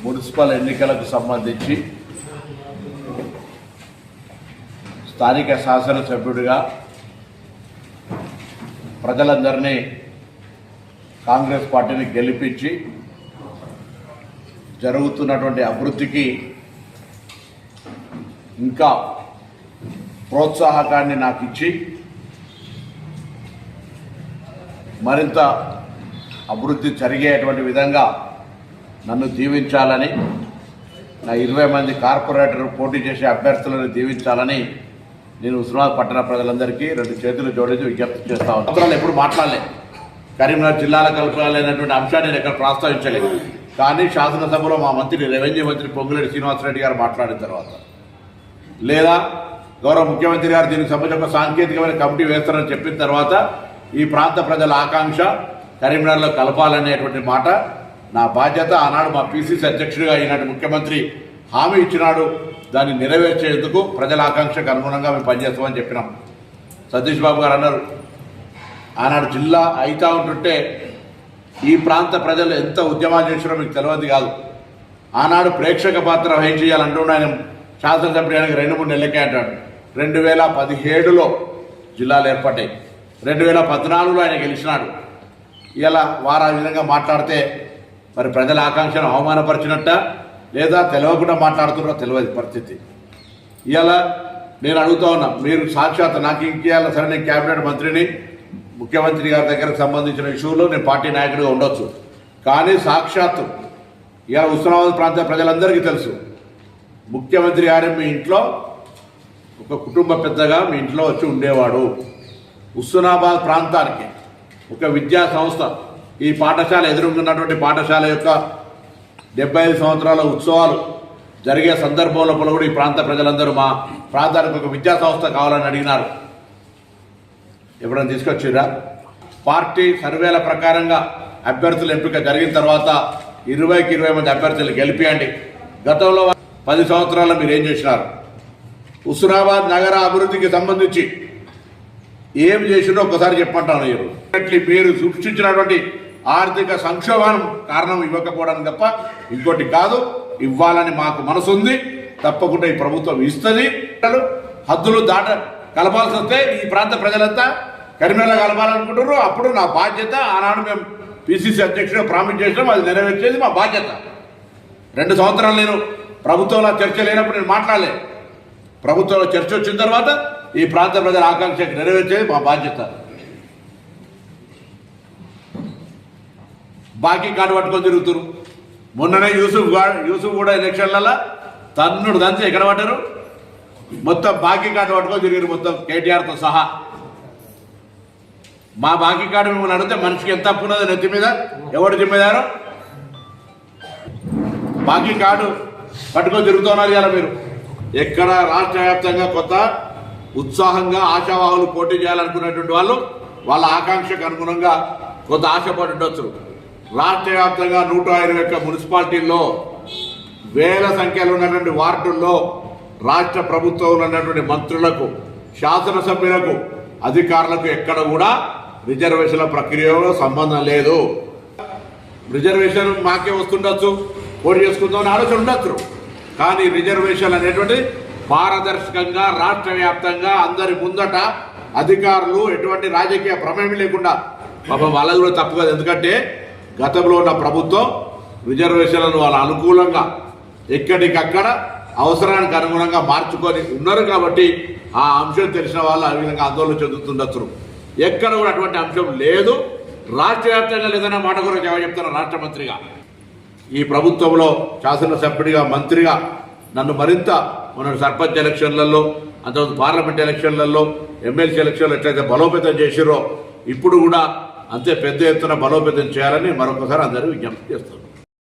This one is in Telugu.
మున్సిపల్ ఎన్నికలకు సంబంధించి స్థానిక శాసనసభ్యుడిగా ప్రజలందరినీ కాంగ్రెస్ పార్టీని గెలిపించి జరుగుతున్నటువంటి అభివృద్ధికి ఇంకా ప్రోత్సాహకాన్ని నాకు ఇచ్చి మరింత అభివృద్ధి జరిగేటువంటి విధంగా నన్ను దీవించాలని, నా 20 మంది కార్పొరేటర్ పోటీ చేసే అభ్యర్థులను దీవించాలని నేను హుస్నాబాద్ పట్టణ ప్రజలందరికీ 2 చేతులు జోడించి విజ్ఞప్తి చేస్తా ఉన్నాను. ఎప్పుడు మాట్లాడలేదు, కరీంనగర్ జిల్లాల కలపాలనేటువంటి అంశాన్ని నేను ఎక్కడ ప్రస్తావించలేదు. కానీ శాసనసభలో మా మంత్రి రెవెన్యూ మంత్రి పొంగులేటి శ్రీనివాసరెడ్డి గారు మాట్లాడిన తర్వాత, లేదా గౌరవ ముఖ్యమంత్రి గారు దీనికి సంబంధించి ఒక సాంకేతికమైన కమిటీ వేస్తారని చెప్పిన తర్వాత ఈ ప్రాంత ప్రజల ఆకాంక్ష కరీంనగర్లో కలపాలనేటువంటి మాట నా బాధ్యత. ఆనాడు మా పిసిసి అధ్యక్షుడిగా ఈనాటి ముఖ్యమంత్రి హామీ ఇచ్చినాడు, దాన్ని నెరవేర్చేందుకు ప్రజల ఆకాంక్షకు అనుగుణంగా మేము పనిచేస్తామని చెప్పినాం. సతీష్ బాబు గారు అన్నారు, ఆనాడు జిల్లా అయితా ఉంటుంటే ఈ ప్రాంత ప్రజలు ఎంత ఉద్యమాలు చేసినారో మీకు తెలియదు కాదు. ఆనాడు ప్రేక్షక పాత్ర వహించేయాలంటూ ఆయన శాసనసభ్యుడికి 2-3 నెలలకే అంటాడు. 2017లో జిల్లాలు ఏర్పడ్డాయి, 2014లో ఆయన గెలిచినాడు. ఇలా వారు ఆ విధంగా మాట్లాడితే మరి ప్రజల ఆకాంక్షను అవమానపరిచినట్ట లేదా తెలియకుండా మాట్లాడుతున్నారో తెలియదు పరిస్థితి. ఇలా నేను అడుగుతా ఉన్నా, మీరు సాక్షాత్ నాకు ఇంకేయాల సరే నేను క్యాబినెట్ మంత్రిని, ముఖ్యమంత్రి గారి దగ్గరకు సంబంధించిన ఇష్యూలో నేను పార్టీ నాయకుడిగా ఉండొచ్చు, కానీ సాక్షాత్తు ఇలా హుస్నాబాద్ ప్రాంత ప్రజలందరికీ తెలుసు, ముఖ్యమంత్రి గారు మీ ఇంట్లో ఒక కుటుంబ పెద్దగా మీ ఇంట్లో వచ్చి ఉండేవాడు. హుస్నాబాద్ ప్రాంతానికి ఒక విద్యా సంస్థ, ఈ పాఠశాల ఎదురున్నటువంటి పాఠశాల యొక్క 75 సంవత్సరాల ఉత్సవాలు జరిగే సందర్భంలో కూడా ఈ ప్రాంత ప్రజలందరూ మా ప్రాంతానికి ఒక విద్యా సంస్థ కావాలని అడిగినారు. ఎప్పుడైనా తీసుకొచ్చిరా? పార్టీ సర్వేల ప్రకారంగా అభ్యర్థుల ఎంపిక జరిగిన తర్వాత 20కి 20 మంది అభ్యర్థులు గెలిపియండి. గతంలో 10 సంవత్సరాల్లో మీరు ఏం చేసినారు? హుస్నాబాద్ నగర అభివృద్ధికి సంబంధించి ఏం చేసినో ఒకసారి చెప్పంటాను. మీరు సృష్టించినటువంటి ఆర్థిక సంక్షోభం కారణం ఇవ్వకపోవడానికి తప్ప ఇంకోటి కాదు. ఇవ్వాలని మాకు మనసు ఉంది, తప్పకుండా ఈ ప్రభుత్వం ఇస్తుంది. హద్దులు కలపాల్సి వస్తే ఈ ప్రాంత ప్రజలంతా కరీంనగర్ కలపాలనుకుంటున్నారు. అప్పుడు నా బాధ్యత, ఆనాడు మేము పిసిసి అధ్యక్షుడిగా ప్రామిస్ చేసినాం, అది నెరవేర్చేది మా బాధ్యత. 2 సంవత్సరాలు నేను ప్రభుత్వంలో చర్చ లేనప్పుడు నేను మాట్లాడలే. ప్రభుత్వంలో చర్చ వచ్చిన తర్వాత ఈ ప్రాంత ప్రజల ఆకాంక్షకు నెరవేర్చేది మా బాధ్యత. బాకీ కార్డు పట్టుకొని తిరుగుతున్నారు. మొన్ననే యూసుఫ్ కూడా ఎలక్షన్లలో తన్నుడు దంచి ఎక్కడ పడ్డారు? మొత్తం బాకీ కార్డు పట్టుకొని తిరిగారు, మొత్తం కేటీఆర్తో సహా. మా బాకీ కార్డు మిమ్మల్ని అడిగితే మనిషికి ఎంత అప్పు ఉన్నదో నెత్తి మీద ఎవరు జిమ్మేదారో బాకీ కార్డు పట్టుకొని తిరుగుతున్నారు. ఇలా మీరు ఎక్కడ రాష్ట్ర వ్యాప్తంగా కొత్త ఉత్సాహంగా ఆశావాహులు పోటీ చేయాలనుకునేటువంటి వాళ్ళు వాళ్ళ ఆకాంక్షకు అనుగుణంగా కొంత ఆశపడి ఉండొచ్చు. రాష్ట్ర వ్యాప్తంగా 121 మున్సిపాలిటీల్లో వేల సంఖ్యలో ఉన్నటువంటి వార్డుల్లో రాష్ట్ర ప్రభుత్వంలో ఉన్నటువంటి మంత్రులకు, శాసనసభ్యులకు, అధికారులకు ఎక్కడ కూడా రిజర్వేషన్ల ప్రక్రియలో సంబంధం లేదు. రిజర్వేషన్ మాకే వస్తుండొచ్చు, పోటీ చేసుకుందామని ఆలోచన ఉండొచ్చు, కానీ రిజర్వేషన్ అనేటువంటి పారదర్శకంగా రాష్ట్ర వ్యాప్తంగా అందరి ముందట అధికారులు ఎటువంటి రాజకీయ ప్రమేయం లేకుండా, పాపం వాళ్ళది కూడా తప్పు కాదు. ఎందుకంటే గతంలో ఉన్న ప్రభుత్వం రిజర్వేషన్లను వాళ్ళ అనుకూలంగా ఎక్కడికక్కడ అవసరానికి అనుగుణంగా మార్చుకొని ఉన్నారు. కాబట్టి ఆ అంశం తెలిసిన వాళ్ళు ఆ విధంగా ఆందోళన చెందుతుండొచ్చు. ఎక్కడ కూడా అటువంటి అంశం లేదు. రాష్ట్ర వ్యాప్తంగా లేదనే మాట కూడా చెప్తాను. రాష్ట్ర మంత్రిగా ఈ ప్రభుత్వంలో శాసనసభ్యుడిగా, మంత్రిగా నన్ను మరింత మన సర్పంచ్ ఎలక్షన్లలో, అంతకుముందు పార్లమెంట్ ఎలక్షన్లలో, ఎమ్మెల్సీ ఎలక్షన్లు ఎట్లయితే బలోపేతం చేసిరో ఇప్పుడు కూడా అంతే పెద్ద ఎత్తున బలోపేతం చేయాలని మరొకసారి అందరూ విజ్ఞప్తి చేస్తారు.